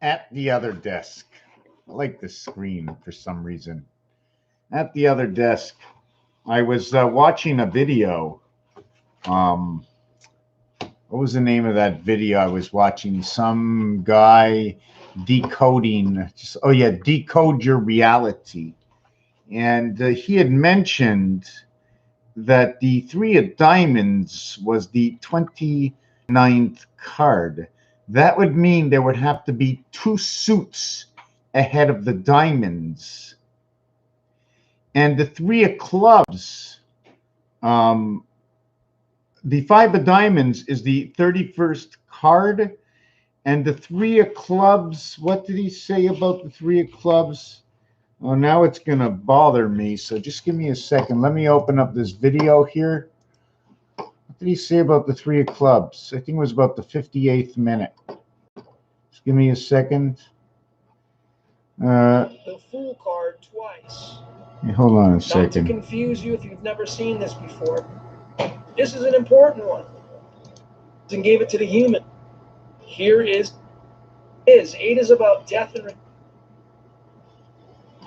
at the other desk. I like the screen for some reason. At the other desk, I was watching a video. What was the name of that video I was watching? Some guy decoding. Decode your reality. And he had mentioned that the three of diamonds was the 29th card. That would mean there would have to be two suits ahead of the diamonds. And the three of clubs, the five of diamonds is the 31st card. And the three of clubs, what did he say about the three of clubs? Oh, now it's going to bother me. So just give me a second. Let me open up this video here. What did he say about the three of clubs? I think it was about the 58th minute. Just give me a second. The Fool card twice. Hold on a second. Not to confuse you if you've never seen this before. This is an important one. And gave it to the human. Here is. Eight is about death and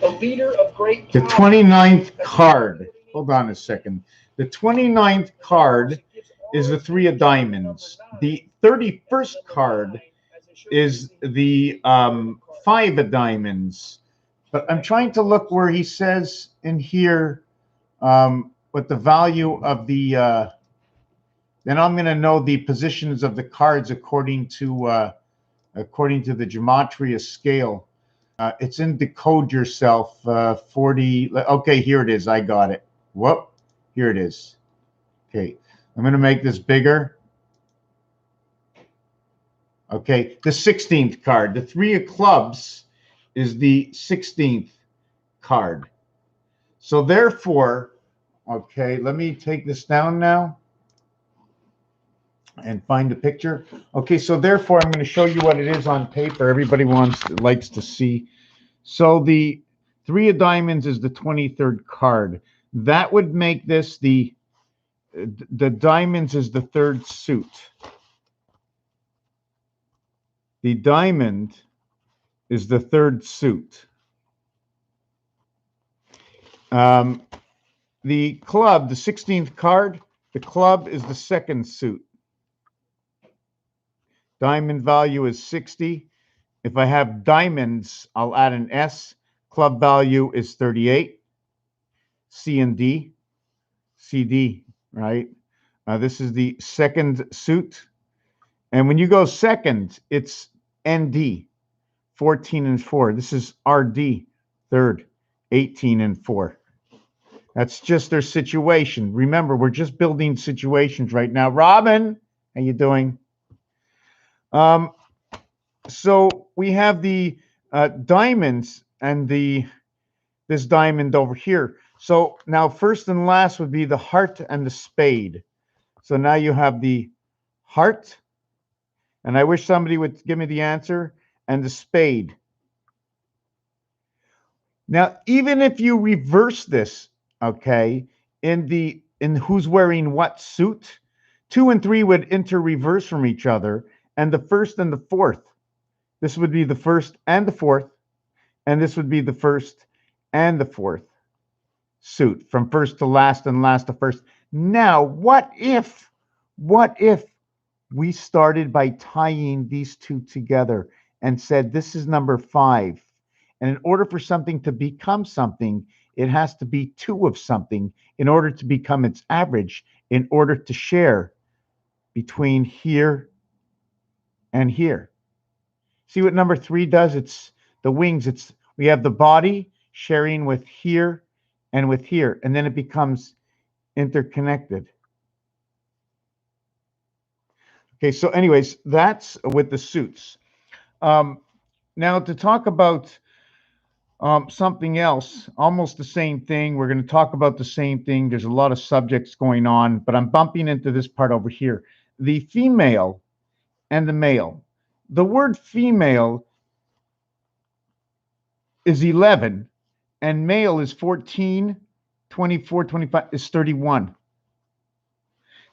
a leader of great power. The 29th card. Hold on a second. The 29th card is the three of diamonds. The 31st card is the five of diamonds. But I'm trying to look where he says in here what the value of the then I'm going to know the positions of the cards according to the gematria scale. It's in Decode Yourself 40. Okay, here it is. I got it. Whoop. Here it is. Okay. I'm going to make this bigger. Okay. The 16th card. The three of clubs is the 16th card. So therefore, okay, let me take this down now and find the picture. Okay, so therefore I'm going to show you what it is on paper. Everybody likes to see. So the three of diamonds is the 23rd card. That would make this the diamonds is the third suit. The diamond is the third suit. The club, the 16th card, the club is the second suit. Diamond value is 60. If I have diamonds, I'll add an S. Club value is 38. C and D. CD, right? This is the second suit. And when you go second, it's ND, 14 and 4. This is RD, third, 18 and 4. That's just their situation. Remember, we're just building situations right now. Robin, how you doing? So we have the diamonds and this diamond over here. So now first and last would be the heart and the spade. So now you have the heart, and I wish somebody would give me the answer, and the spade. Now, even if you reverse this, okay, in who's wearing what suit, 2 and 3 would inter-reverse from each other, and the first and the fourth. This would be the first and the fourth, and this would be the first and the fourth suit, from first to last and last to first. Now, what if we started by tying these two together and said this is number 5, and in order for something to become something, it has to be 2 of something in order to become its average, in order to share between here and here. See what number 3 does? It's the wings. We have the body sharing with here and with here, and then it becomes interconnected. Okay, so anyways, that's with the suits. Now to talk about something else, almost the same thing. We're going to talk about the same thing. There's a lot of subjects going on, but I'm bumping into this part over here. The female and the male. The word female is 11, and male is 14, 24, 25, is 31.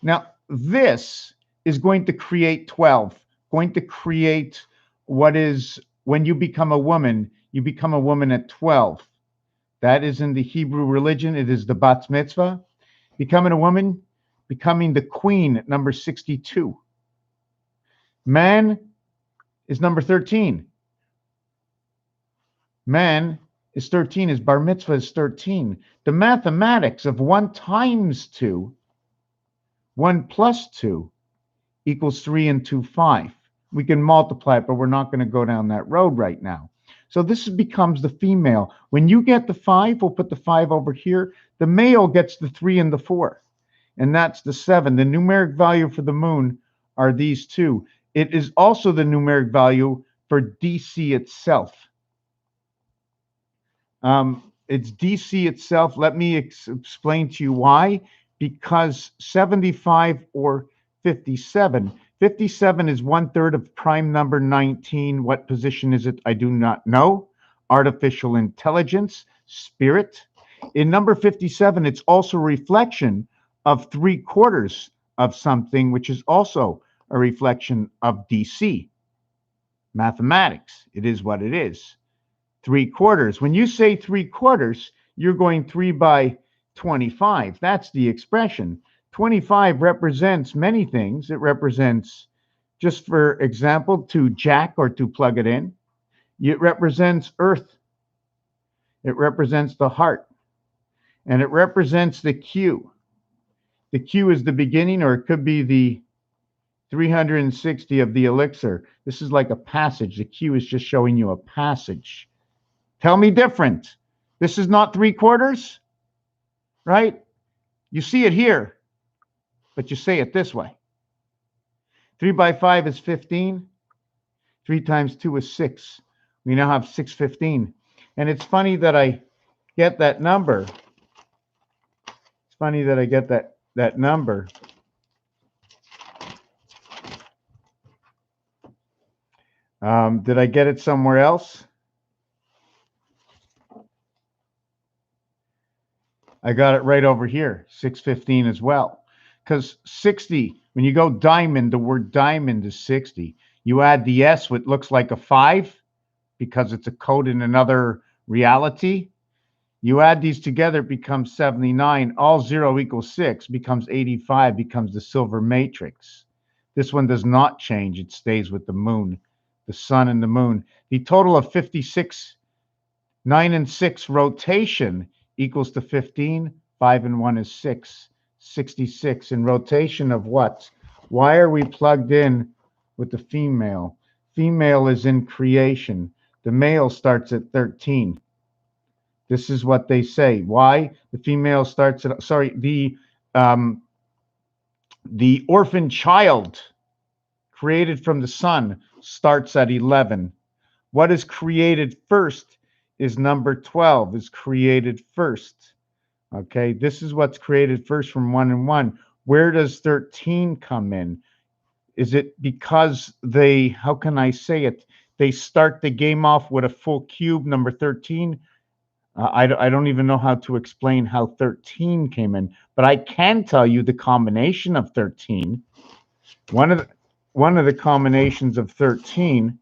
Now, this is going to create 12, going to create what is when you become a woman at 12. That is in the Hebrew religion. It is the bat mitzvah. Becoming a woman, becoming the queen at number 62. Man is number 13. Man is 13. His bar mitzvah is 13. The mathematics of 1 times 2, 1 plus 2 equals 3 and 2, 5. We can multiply it, but we're not going to go down that road right now. So this becomes the female. When you get the 5, we'll put the 5 over here. The male gets the 3 and the 4, and that's the 7. The numeric value for the moon are these two. It is also the numeric value for DC itself. It's DC itself. Let me explain to you why. Because 75 or 57. 57 is 1/3 of prime number 19. What position is it? I do not know. Artificial intelligence, spirit. In number 57, it's also a reflection of 3/4 of something, which is also a reflection of DC. Mathematics. It is what it is. 3/4. When you say 3/4, you're going 3 by 25. That's the expression. 25 represents many things. It represents, just for example, to jack or to plug it in. It represents earth. It represents the heart. And it represents the Q. The Q is the beginning, or it could be the 360 of the elixir. This is like a passage. The Q is just showing you a passage. Tell me different. This is not 3/4, right? You see it here, but you say it this way. 3 by 5 is 15. 3 times 2 is 6. We now have 615. And it's funny that I get that number. It's funny that I get that number. Did I get it somewhere else? I got it right over here, 615 as well. Because 60, when you go diamond, the word diamond is 60. You add the S, what looks like a 5, because it's a code in another reality. You add these together, it becomes 79. All 0 equals 6, becomes 85, becomes the silver matrix. This one does not change. It stays with the moon, the sun and the moon. The total of 56, 9 and 6 rotation equals to 15. 5 and 1 is 6. 66. In rotation of what? Why are we plugged in with the female? Female is in creation. The male starts at 13. This is what they say. Why? The female starts at, the orphan child created from the sun starts at 11. What is created first is number 12 is created first. Okay, this is what's created first from 1 and 1. Where does 13 come in? Is it because they, how can I say it? They start the game off with a full cube, number 13. I don't even know how to explain how 13 came in, but I can tell you the combination of 13. One of the combinations of 13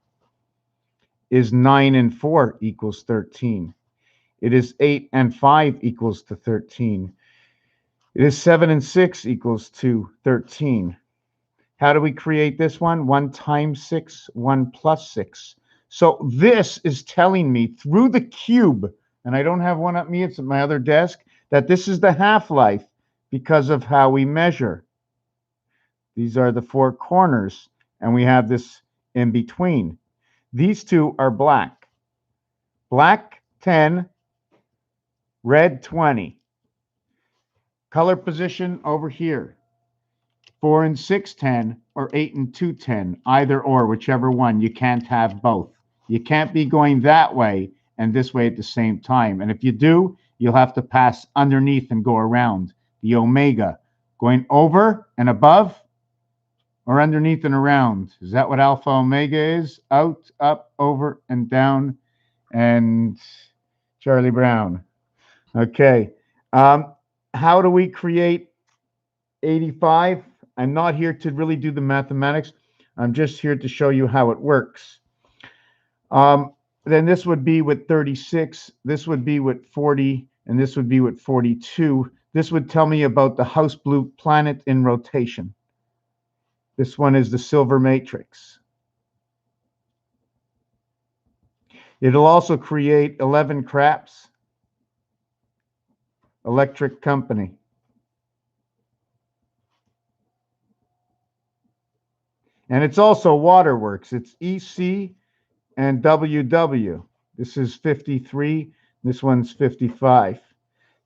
is 9 and 4 equals 13. It is 8 and 5 equals to 13. It is 7 and 6 equals to 13. How do we create this one? 1 times 6, 1 plus 6. So this is telling me through the cube, and I don't have one at me, it's at my other desk, that this is the half-life because of how we measure. These are the 4 corners, and we have this in between. These two are black. Black 10, red 20. Color position over here. 4 and 6, 10, or 8 and 2, 10. Either or, whichever one. You can't have both. You can't be going that way and this way at the same time. And if you do, you'll have to pass underneath and go around. The omega. Going over and above or underneath and around. Is that what alpha omega is? Out, up, over, and down. And Charlie Brown. Okay. How do we create 85? I'm not here to really do the mathematics. I'm just here to show you how it works. Then this would be with 36, this would be with 40, and this would be with 42. This would tell me about the house blue planet in rotation. This one is the silver matrix. It'll also create 11 craps, electric company. And it's also waterworks. It's EC and WW. This is 53. This one's 55.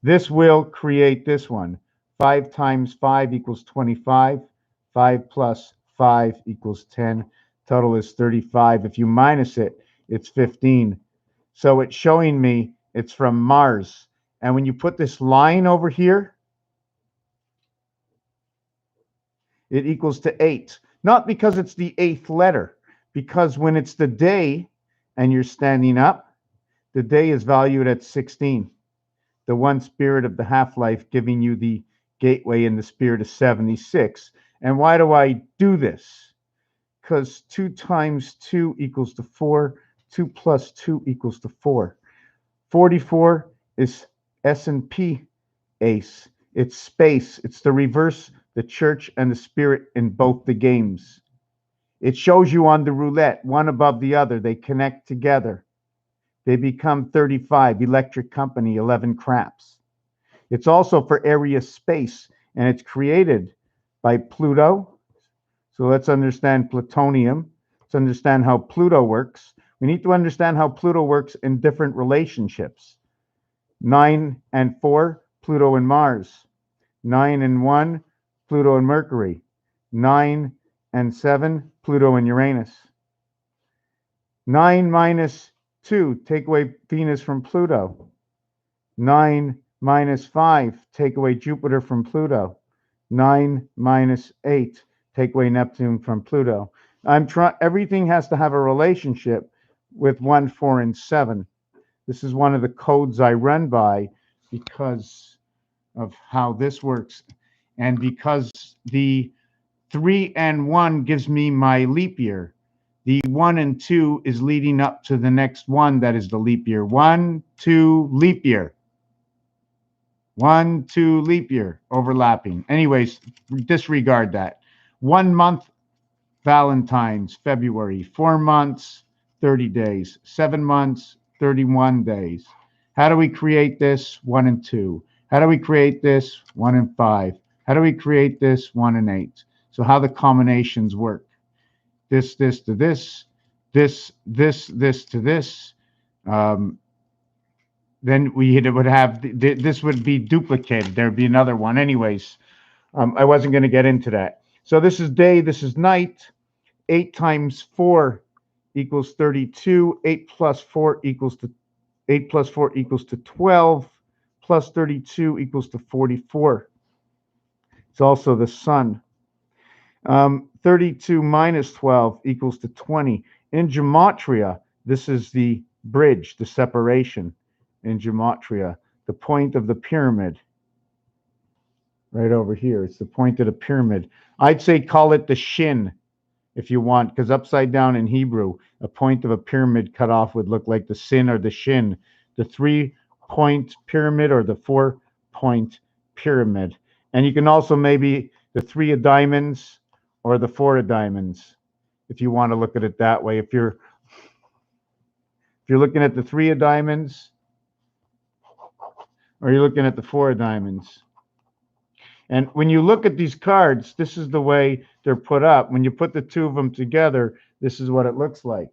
This will create this one. 5 times 5 equals 25. 5 plus 5 equals 10. Total is 35. If you minus it, it's 15. So it's showing me it's from Mars. And when you put this line over here, it equals to 8. Not because it's the 8th letter, because when it's the day and you're standing up, the day is valued at 16. The one spirit of the half-life giving you the gateway in the spirit of 76. And why do I do this? Because 2 times 2 equals to 4. 2 plus 2 equals to 4. 44 is S&P ace. It's space. It's the reverse, the church and the spirit in both the games. It shows you on the roulette, one above the other. They connect together. They become 35, electric company, 11 craps. It's also for area space, and it's created by Pluto. So let's understand plutonium. Let's understand how Pluto works. We need to understand how Pluto works in different relationships. 9 and 4, Pluto and Mars. 9 and 1, Pluto and Mercury. 9 and 7, Pluto and Uranus. 9 minus 2, take away Venus from Pluto. 9 minus 5, take away Jupiter from Pluto. 9 minus 8, take away Neptune from Pluto. Everything has to have a relationship with 1, 4, and 7. This is one of the codes I run by because of how this works. And because the 3 and 1 gives me my leap year. The 1 and 2 is leading up to the next one that is the leap year. 1, 2, leap year. 1, 2, leap year, overlapping. Anyways, disregard that. 1 month, Valentine's, February. 4 months, 30 days. 7 months, 31 days. How do we create this? 1 and 2. How do we create this? 1 and 5. How do we create this? 1 and 8. So how the combinations work. This to this, this to this. Then would have, this would be duplicated. There'd be another one. Anyways, I wasn't going to get into that. So this is day, this is night. 8 times 4 equals 32. 8 plus 4 equals to 8 plus 4 equals to 12. Plus 32 equals to 44. It's also the sun. 32 minus 12 equals to 20. In gematria, this is the bridge, the separation in gematria, the point of the pyramid. Right over here, it's the point of the pyramid. I'd say call it the shin if you want, because upside down in Hebrew, a point of a pyramid cut off would look like the sin or the shin. The 3-point pyramid or the 4-point pyramid. And you can also maybe the 3 of diamonds or the 4 of diamonds, if you want to look at it that way. If you're looking at the 3 of diamonds, or you're looking at the 4 of diamonds. And when you look at these cards, this is the way they're put up. When you put the 2 of them together, this is what it looks like.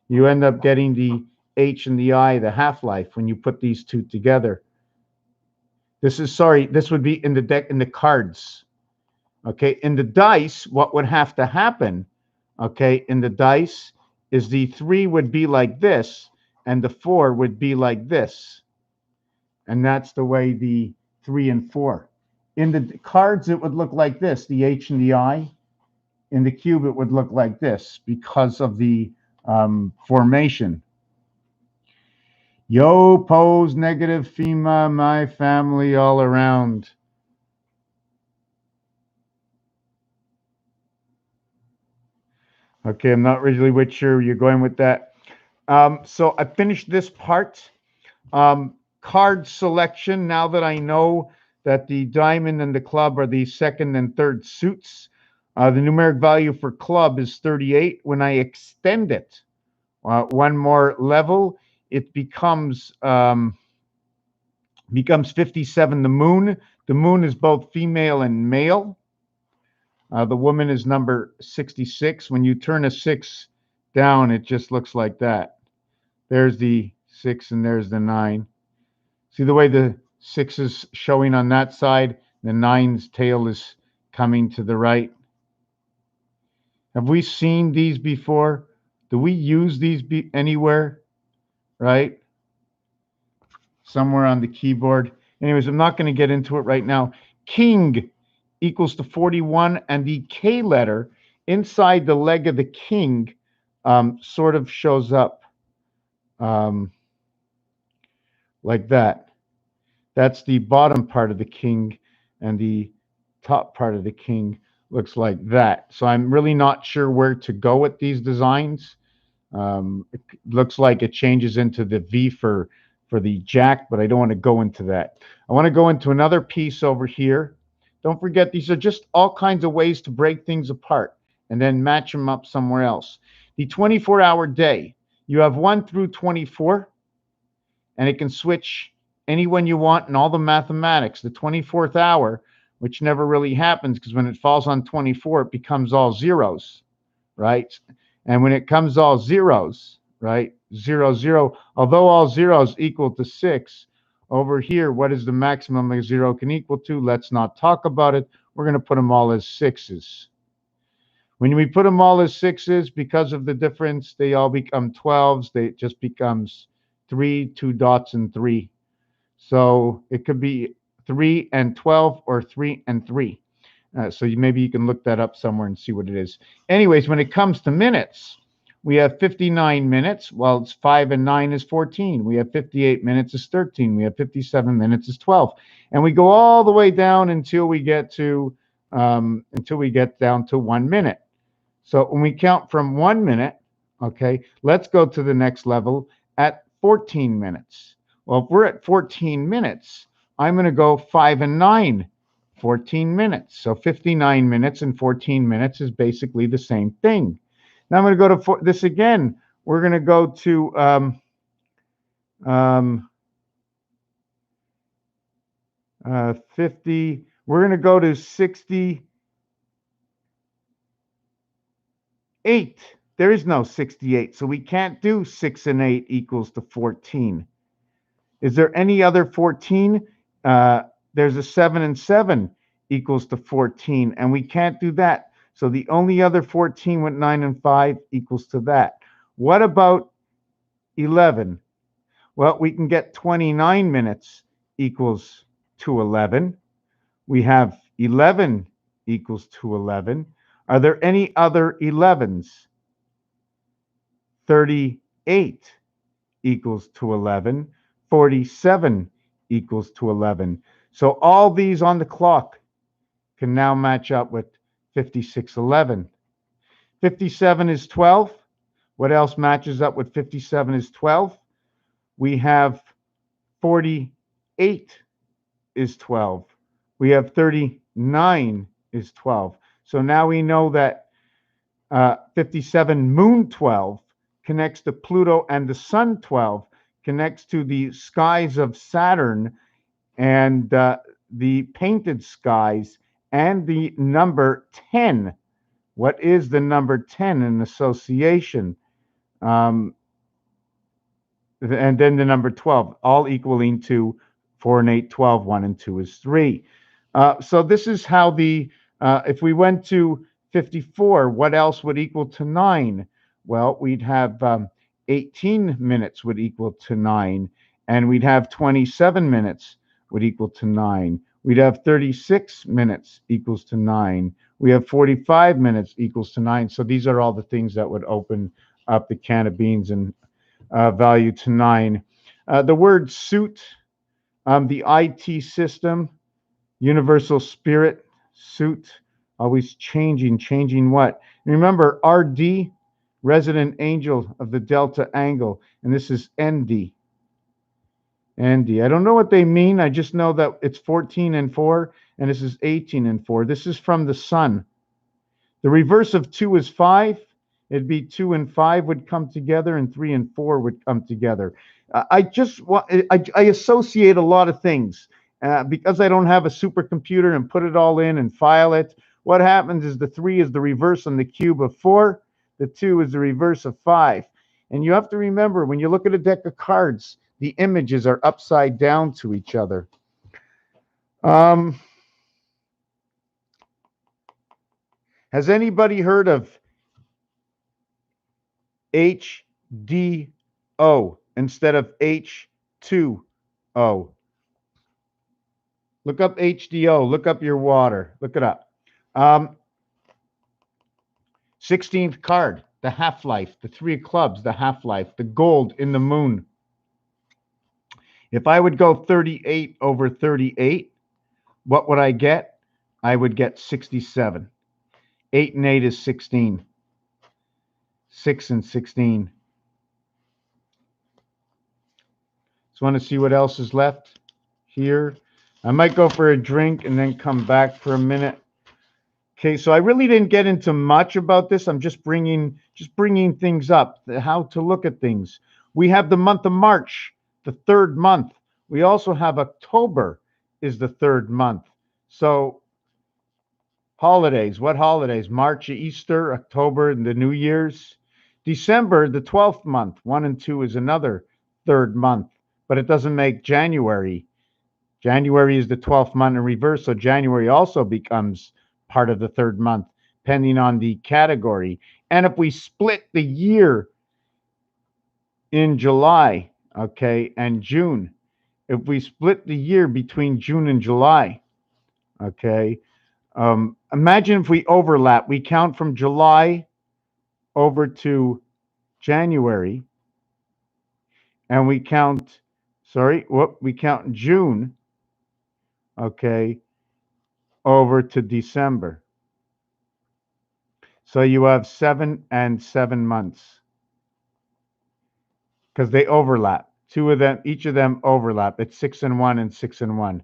You end up getting the H and the I, the half-life, when you put these 2 together. This would be in the deck, in the cards. Okay, in the dice, what would have to happen, okay, in the dice is the 3 would be like this, and the 4 would be like this. And that's the way the 3 and 4. In the cards, it would look like this, the H and the I. In the cube, it would look like this because of the formation. Yo, pose, negative, FEMA, my family all around. Okay, I'm not really sure you're going with that. So I finished this part. Card selection. Now that I know that the diamond and the club are the second and third suits, the numeric value for club is 38. When I extend it one more level, it becomes 57. The moon is both female and male. The woman is number 66. When you turn a 6 down, it just looks like that. There's the 6 and there's the 9. See the way the 6 is showing on that side? The 9's tail is coming to the right. Have we seen these before? Do we use these anywhere? Right? Somewhere on the keyboard. Anyways, I'm not going to get into it right now. King equals to 41, and the K letter inside the leg of the king sort of shows up like that. That's the bottom part of the king, and the top part of the king looks like that. So I'm really not sure where to go with these designs. It looks like it changes into the V for the jack, but I don't want to go into that. I want to go into another piece over here. Don't forget, these are just all kinds of ways to break things apart and then match them up somewhere else. The 24-hour day, you have 1 through 24, and it can switch anyone you want in all the mathematics. The 24th hour, which never really happens because when it falls on 24, it becomes all zeros, right? And when it comes all zeros, right, 0, 0, although all zeros equal to 6, over here, what is the maximum a 0 can equal to? Let's not talk about it. We're going to put them all as 6s. When we put them all as 6s, because of the difference, they all become 12s. It just becomes 3, 2 dots, and 3. So it could be 3 and 12 or 3 and 3. So maybe you can look that up somewhere and see what it is. Anyways, when it comes to minutes, we have 59 minutes. Well, it's 5 and 9 is 14. We have 58 minutes is 13. We have 57 minutes is 12. And we go all the way down until we get down to 1 minute. So when we count from 1 minute, okay, let's go to the next level at 14 minutes. Well, if we're at 14 minutes, I'm going to go 5 and 9, 14 minutes. So 59 minutes and 14 minutes is basically the same thing. Now I'm going to go to this again. We're going to go to 50. We're going to go to 68. There is no 68, so we can't do 6 and 8 equals to 14. Is there any other 14? There's a 7 and 7 equals to 14, and we can't do that. So the only other 14 with 9 and 5 equals to that. What about 11? Well, we can get 29 minutes equals to 11. We have 11 equals to 11. Are there any other 11s? 38 equals to 11. 47 equals to 11. So all these on the clock can now match up with 5611. 57 is 12. What else matches up with 57 is 12? We have 48 is 12. We have 39 is 12. So now we know that 57 moon 12 connects to Pluto, and the sun 12 connects to the skies of Saturn and the painted skies and the number 10. What is the number 10 in association? And then the number 12, all equaling to 4 and 8, 12, 1 and 2 is 3. So this is how if we went to 54, what else would equal to 9? Well, we'd have 18 minutes would equal to 9, and we'd have 27 minutes would equal to 9. We'd have 36 minutes equals to 9. We have 45 minutes equals to 9. So these are all the things that would open up the can of beans and value to 9. The word suit, the IT system, universal spirit, suit, always changing what? Remember, RD resident angel of the delta angle, and this is ND. ND. I don't know what they mean. I just know that it's 14 and 4, and this is 18 and 4. This is from the sun. The reverse of 2 is 5. It'd be 2 and 5 would come together, and 3 and 4 would come together. I associate a lot of things because I don't have a supercomputer and put it all in and file it. What happens is the 3 is the reverse on the cube of 4. The 2 is the reverse of 5. And you have to remember, when you look at a deck of cards, the images are upside down to each other. Has anybody heard of HDO instead of H2O? Look up HDO. Look up your water. Look it up. 16th card, the half-life, the 3 of clubs, the half-life, the gold in the moon. If I would go 38 over 38, what would I get? I would get 67. 8 and 8 is 16. 6 and 16. Just want to see what else is left here. I might go for a drink and then come back for a minute. Okay, so I really didn't get into much about this. I'm just bringing things up, how to look at things. We have the month of March, the 3rd month. We also have October is the 3rd month. So holidays, what holidays? March, Easter, October, and the New Year's. December, the 12th month. 1 and 2 is another 3rd month, but it doesn't make January. January is the 12th month in reverse, so January also becomes part of the 3rd month, depending on the category. And if we split the year in July, okay, and June, if we split the year between June and July, okay, imagine if we overlap. We count from July over to January, and we count, we count June, okay, over to December. So you have 7 and 7 months because they overlap. 2 of them, each of them overlap. It's 6 and 1 and 6 and 1.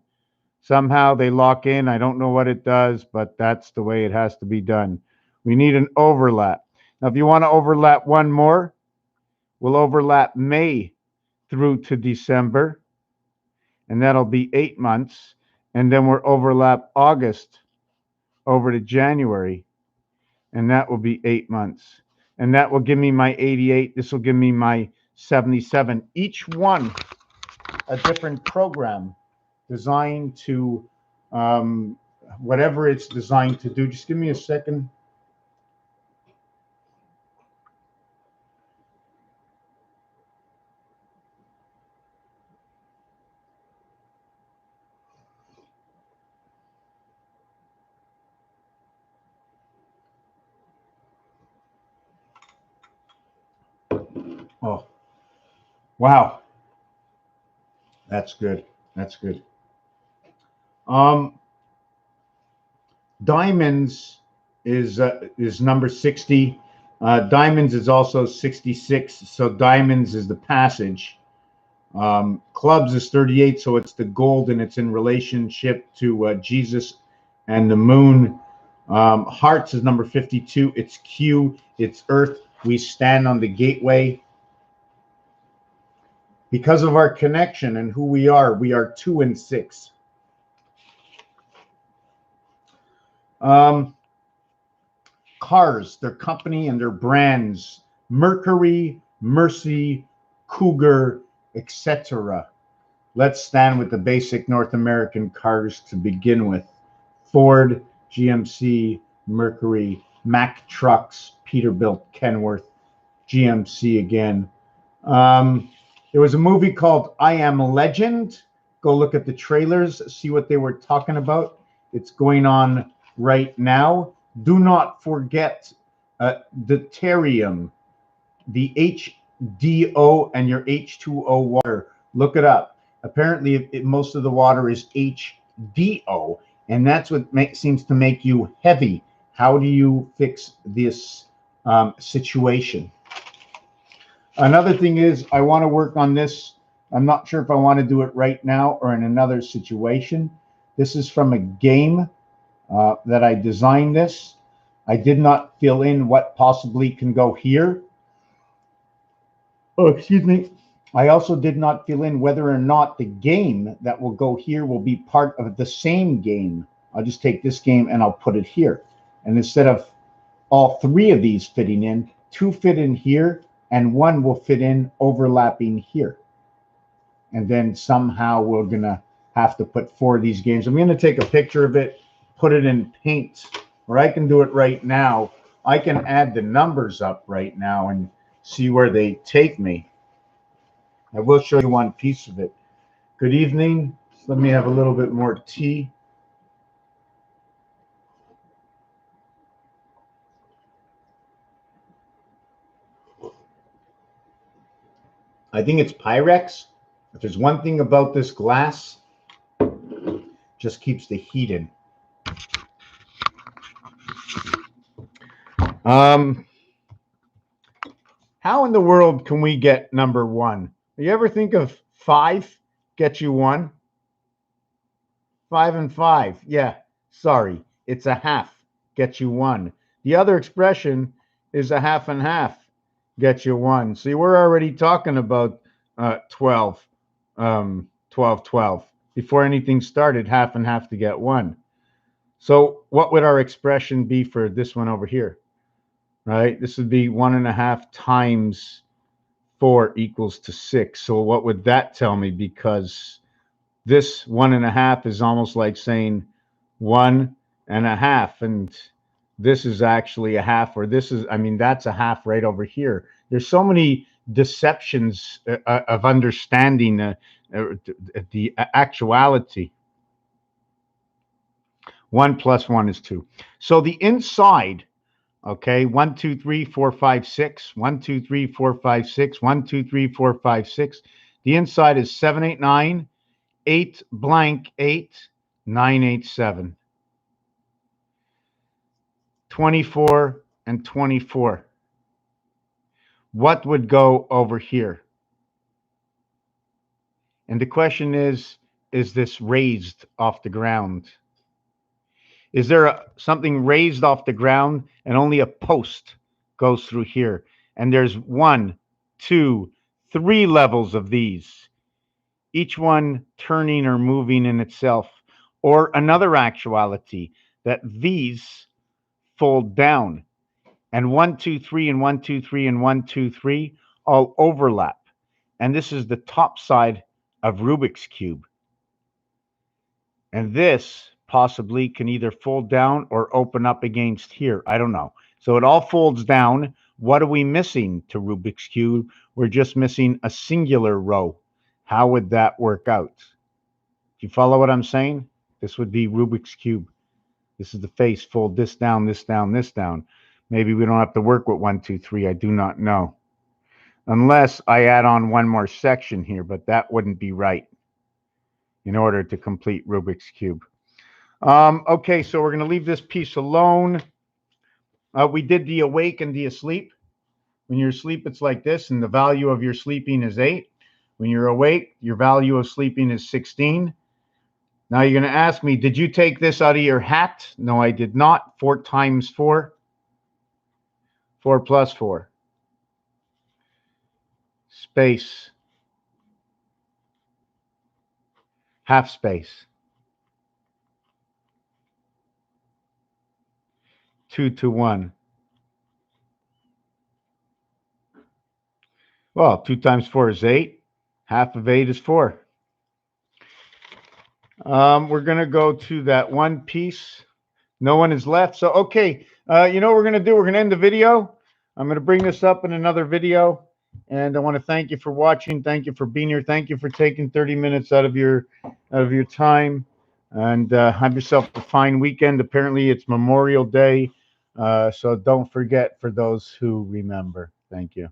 Somehow they lock in. I don't know what it does, but that's the way it has to be done. We need an overlap. Now, if you want to overlap one more, we'll overlap May through to December, and that'll be 8 months. And then we'll overlap August over to January, and that will be 8 months. And that will give me my 88. This will give me my 77. Each one a different program designed to whatever it's designed to do. Just give me a second. Oh, wow. That's good. That's good. Diamonds is number 60. Diamonds is also 66. So diamonds is the passage. Clubs is 38. So it's the gold, and it's in relationship to Jesus and the moon. Hearts is number 52. It's Q. It's earth. We stand on the gateway. Because of our connection and who we are 2 and 6. Cars, their company and their brands: Mercury, Mercy, Cougar, etc. Let's stand with the basic North American cars to begin with. Ford, GMC, Mercury, Mack Trucks, Peterbilt, Kenworth, GMC again. There was a movie called I Am Legend. Go look at the trailers, see what they were talking about. It's going on right now. Do not forget deuterium, the HDO, and your H2O water. Look it up. Apparently, most of the water is HDO, and that's what seems to make you heavy. How do you fix this situation. Another thing is I want to work on this. I'm not sure if I want to do it right now or in another situation. This is from a game that I designed this. I did not fill in what possibly can go here. Oh, excuse me. I also did not fill in whether or not the game that will go here will be part of the same game. I'll just take this game and I'll put it here. And instead of all three of these fitting in, two fit in here and one will fit in overlapping here. And then somehow we're going to have to put four of these games. I'm going to take a picture of it, put it in Paint, or I can do it right now. I can add the numbers up right now and see where they take me. I will show you one piece of it. Good evening. Let me have a little bit more tea. I think it's Pyrex. If there's one thing about this glass, just keeps the heat in. How in the world can we get number one? You ever think of 5 get you 1? 5 and 5. Yeah, sorry. It's a half get you 1. The other expression is a half and half get you 1. See, we're already talking about 12, 12. Before anything started, half and half to get 1. So what would our expression be for this one over here? Right? This would be 1.5 times 4 equals to 6. So what would that tell me? Because this 1.5 is almost like saying 1.5, and this is actually a half, or this is, I mean, that's a half right over here. There's so many deceptions of understanding the actuality. 1 plus 1 is 2. So the inside, okay, 1, 2, 3, 4, 5, 6. 1, 2, 3, 4, 5, 6. 1, 2, 3, 4, 5, 6. The inside is 7, 8, 9, 8 blank 8, 9, 8, 7. 24 and 24. What would go over here? And the question is this raised off the ground? Is there something raised off the ground and only a post goes through here? And there's 1, 2, 3 levels of these, each one turning or moving in itself. Or another actuality, that these fold down, and 1, 2, 3, and 1, 2, 3, and 1, 2, 3 all overlap. And this is the top side of Rubik's Cube. And this possibly can either fold down or open up against here. I don't know. So it all folds down. What are we missing to Rubik's Cube? We're just missing a singular row. How would that work out? Do you follow what I'm saying? This would be Rubik's Cube. This is the face. Fold this down, this down, this down. Maybe we don't have to work with 1, 2, 3. I do not know. Unless I add on one more section here, but that wouldn't be right in order to complete Rubik's Cube. Okay, so we're going to leave this piece alone. We did the awake and the asleep. When you're asleep, it's like this, and the value of your sleeping is 8. When you're awake, your value of sleeping is 16. Now you're going to ask me, did you take this out of your hat? No, I did not. 4 times 4. 4 plus 4. Space. Half space. 2 to 1. Well, 2 times 4 is 8. Half of 8 is 4. We're going to go to that one piece. No one is left. So, okay, you know what we're going to do? We're going to end the video. I'm going to bring this up in another video. And I want to thank you for watching. Thank you for being here. Thank you for taking 30 minutes out of your time. And have yourself a fine weekend. Apparently, it's Memorial Day. So don't forget, for those who remember. Thank you.